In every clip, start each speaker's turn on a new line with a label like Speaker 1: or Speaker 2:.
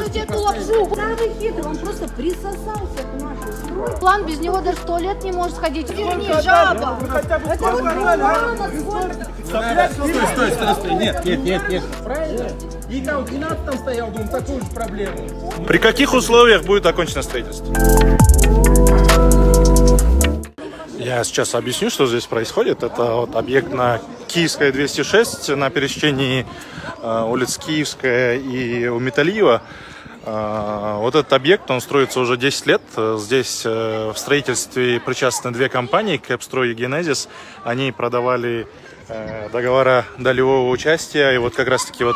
Speaker 1: слушайте эту лапшу. Самый хитрый, он просто присосался к нашей стройке. План без него даже в туалет не может сходить. Верни, жаба. Это вот плана сколько?
Speaker 2: Стой. Нет. Правильно? И там в 12-м стоял дом, такую же проблему.
Speaker 3: При каких условиях будет окончено строительство? Я сейчас объясню, что здесь происходит. Это вот объект на Киевская 206 на пересечении улиц Киевская и у Металиева. Вот этот объект, он строится уже 10 лет. Здесь в строительстве причастны две компании, Кэпстрой и Генезис. Они продавали договора долевого участия. И вот как раз таки вот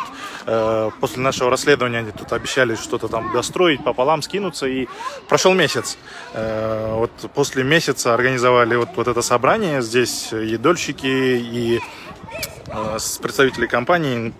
Speaker 3: после нашего расследования они тут обещали что-то там достроить, пополам скинуться. И прошел месяц. Вот после месяца организовали вот это собрание. Здесь и дольщики, и представители компании,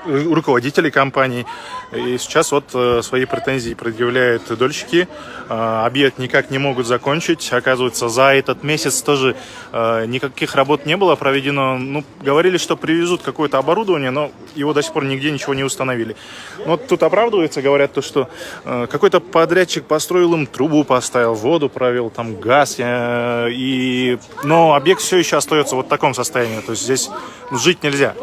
Speaker 3: руководители компаний. И сейчас вот свои претензии предъявляют дольщики. Объект никак не могут закончить. Оказывается, за этот месяц тоже никаких работ не было проведено. Ну, говорили, что привезут какое-то оборудование, но его до сих пор нигде ничего не установили. Вот тут оправдывается, говорят, то, что какой-то подрядчик построил им трубу, поставил, воду провел, там газ. Но объект все еще остается вот в таком состоянии. То есть здесь жить нельзя.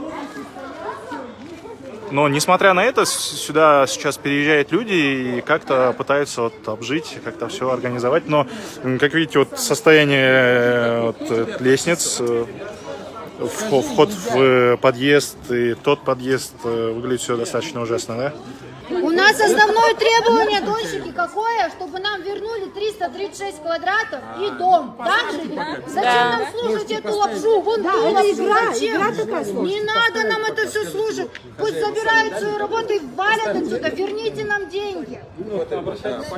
Speaker 3: Но, несмотря на это, сюда сейчас переезжают люди и как-то пытаются вот обжить, как-то все организовать. Но, как видите, вот состояние лестниц, вход в подъезд и тот подъезд, выглядит все достаточно ужасно, да?
Speaker 1: У нас основное требование, дольщики, какое? Чтобы нам вернули 336 квадратов и дом. Так же? Зачем нам слушать эту лапшу? Вон это игра. Зачем? Не надо нам это все слушать. Пусть забирают свою работу и валят отсюда. Верните нам деньги.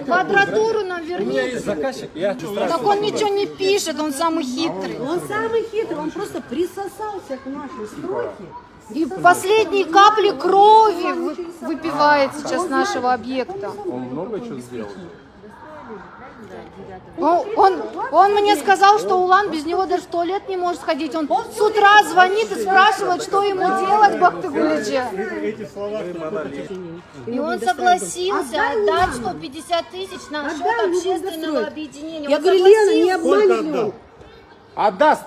Speaker 1: Квадратуру нам верните. Так он ничего не пишет, он самый хитрый.
Speaker 4: Он самый хитрый, он просто присосался к нашей стройке.
Speaker 1: И последние капли крови выпивает сейчас нашего объекта.
Speaker 2: Он много чего сделал.
Speaker 1: Он мне сказал, что Улан без него даже в туалет не может сходить. Он с утра звонит и спрашивает, что ему делать в Бактыгуличе. И он согласился отдать 150 тысяч на счет общественного объединения.
Speaker 4: Я говорю, Лена, не обманывай.
Speaker 2: Отдаст.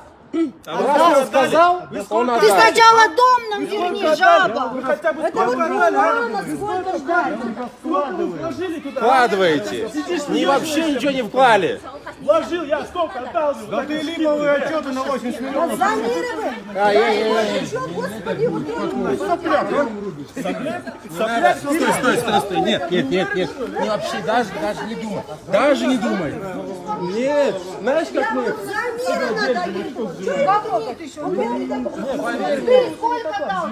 Speaker 2: Раз он сказал, он
Speaker 1: Ты
Speaker 2: отдаст.
Speaker 1: сначала дом нам верни, жаба.
Speaker 4: Это вот плана сколько ждать.
Speaker 2: Вкладываете. Не вообще ничего не вклали.
Speaker 5: Вложил я сколько отдал? Да ты липовые отчеты на 80 миллионов.
Speaker 4: Замировай. Господи, вот
Speaker 2: Стой. Нет. Не вообще, даже не думай. Даже не думай. Нет. Знаешь, как мы...
Speaker 4: замеры надо ему.
Speaker 1: Ты сколько дал?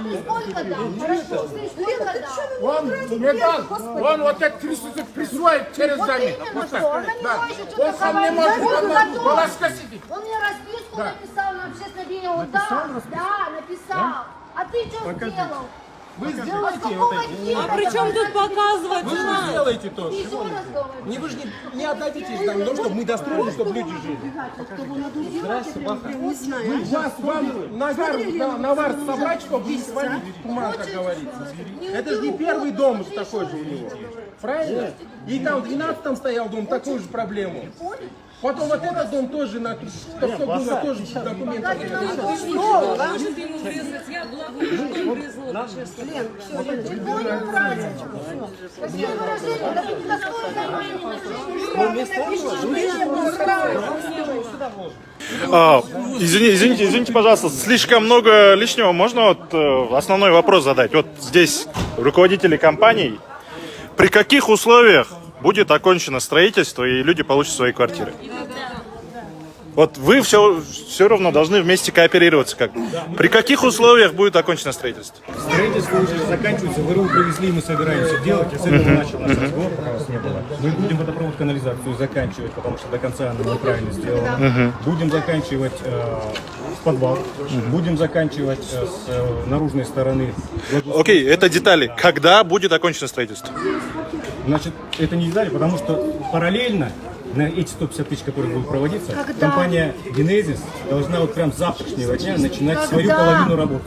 Speaker 1: Хорошо, ты сколько дал?
Speaker 6: Он не дал. Он вот так присвоит через
Speaker 1: Вот
Speaker 6: замер.
Speaker 1: именно что, он не может что-то
Speaker 6: Он сам не
Speaker 1: говорить.
Speaker 6: может,
Speaker 1: Он
Speaker 6: он
Speaker 1: готов.
Speaker 6: Балашка сидит.
Speaker 1: Он мне расписку написал на общественное объединение. Он да, написал. А ты что сделал?
Speaker 2: Вы
Speaker 1: А с какого хера?
Speaker 7: А при чем тут показывать?
Speaker 2: Вы же сделаете то.
Speaker 1: Еще раз говорю.
Speaker 2: Вы же не отдадите нам то, чтобы мы достроили, чтобы люди жили.
Speaker 4: Не знаю.
Speaker 2: Вам навар собрать, чтобы не свалить ума, как говорится. Это же не первый дом такой же у него. Правильно? И там в 12-м стоял дом, такую же проблему. Потом вот этот дом тоже, чтобы было тоже документы.
Speaker 7: Может ему врезать, я главу ему врезала.
Speaker 1: Чего не убрать? Спасибо выражение, да ты
Speaker 3: Извините, пожалуйста, слишком много лишнего. Можно вот основной вопрос задать? Вот здесь руководители компаний. При каких условиях будет окончено строительство и люди получат свои квартиры? Вот вы все равно должны вместе кооперироваться. При каких условиях будет окончено строительство?
Speaker 5: Строительство уже заканчивается, ВРУ привезли, мы собираемся делать. Я с этого начал наш разговор, пока вас не было. Мы будем водопровод, канализацию заканчивать, потому что до конца она неправильно сделана. Будем заканчивать подвал, будем заканчивать с наружной стороны.
Speaker 3: Окей, это детали. Когда будет окончено строительство?
Speaker 5: Значит, это не детали, потому что параллельно на эти 150 тысяч, которые будут проводиться,
Speaker 1: Когда?
Speaker 5: компания Genesis должна вот прям с завтрашнего дня начинать свою
Speaker 1: Когда?
Speaker 5: половину работы.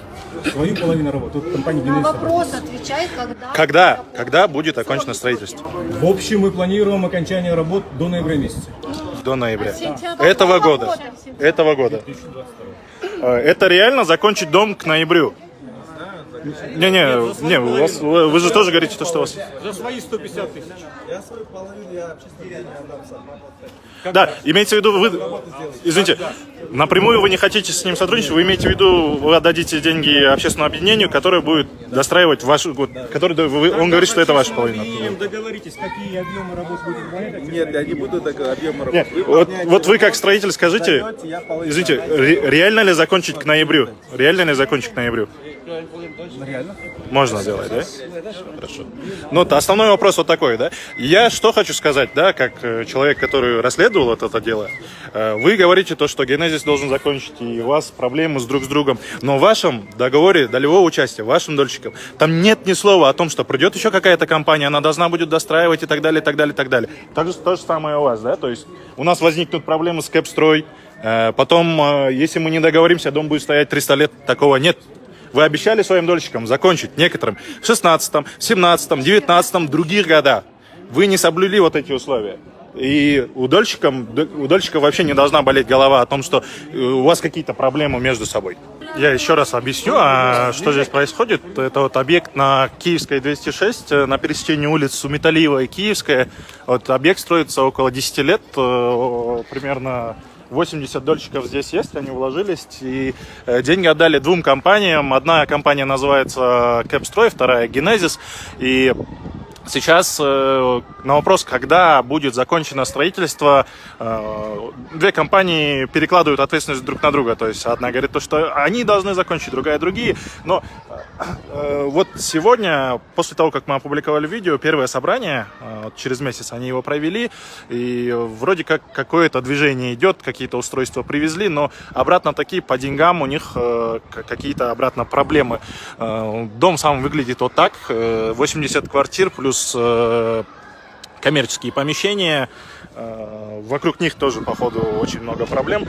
Speaker 5: Свою половину работы. Вот компания
Speaker 1: На
Speaker 5: Genesis.
Speaker 1: вопрос отвечай, когда.
Speaker 3: Когда будет окончено строительство?
Speaker 5: В общем, мы планируем окончание работ до ноября месяца.
Speaker 3: До ноября. Этого года. Этого года. Это реально закончить дом к ноябрю? Не, вы же тоже говорите, что у вас...
Speaker 5: За свои 150 тысяч.
Speaker 3: Да, имеется в виду, вы, извините, напрямую вы не хотите с ним сотрудничать, вы имеете в виду, вы отдадите деньги общественному объединению, которое будет достраивать вашу, он говорит, что это ваша половина.
Speaker 5: Договоритесь, какие объемы работ будут выполнять.
Speaker 2: Нет, я не буду объема
Speaker 3: Нет, вот вы как строитель скажите, извините, реально ли закончить к ноябрю? Реально ли закончить к ноябрю?
Speaker 5: Реально?
Speaker 3: Можно сделать, да? Хорошо. Ну, основной вопрос вот такой, да? Я что хочу сказать, да, как человек, который расследовал вот это дело. Вы говорите то, что Genesis должен закончить, и у вас проблемы друг с другом. Но в вашем договоре долевого участия, вашим дольщикам, там нет ни слова о том, что придет еще какая-то компания, она должна будет достраивать и так далее, и так далее, и так далее. То же самое у вас, да? То есть у нас возникнут проблемы с Кэпстрой, потом, если мы не договоримся, дом будет стоять 300 лет, такого нет. Вы обещали своим дольщикам закончить некоторым в 16-м, 17-м, 19-м, других годах. Вы не соблюли вот эти условия. И у дольщиков вообще не должна болеть голова о том, что у вас какие-то проблемы между собой. Я еще раз объясню, что здесь происходит. Это вот объект на Киевской 206, на пересечении улиц Суметалиева и Киевская. Вот объект строится около 10 лет, примерно 80 дольщиков здесь есть, они вложились, и деньги отдали двум компаниям. Одна компания называется Кэпстрой, вторая Genesis. И сейчас на вопрос, когда будет закончено строительство, две компании перекладывают ответственность друг на друга. То есть одна говорит, что они должны закончить, другая другие. Но вот сегодня, после того, как мы опубликовали видео, первое собрание, через месяц они его провели, и вроде как какое-то движение идет, какие-то устройства привезли, но обратно такие по деньгам у них какие-то обратно проблемы. Дом сам выглядит вот так, 80 квартир плюс коммерческие помещения. Вокруг них тоже, походу, очень много проблем.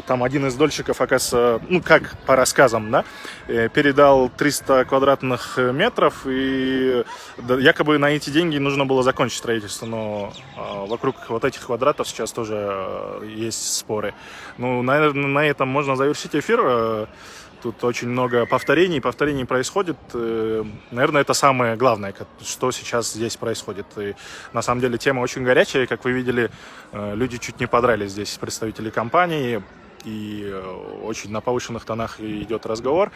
Speaker 3: Там один из дольщиков, оказывается, ну, как по рассказам, да, передал 300 квадратных метров, и якобы на эти деньги нужно было закончить строительство, но вокруг вот этих квадратов сейчас тоже есть споры. Ну, наверное, на этом можно завершить эфир. Тут очень много повторений происходит. Наверное, это самое главное, что сейчас здесь происходит. И на самом деле тема очень горячая. Как вы видели, люди чуть не подрались здесь, представители компании. И очень на повышенных тонах идет разговор.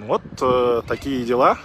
Speaker 3: Вот такие дела.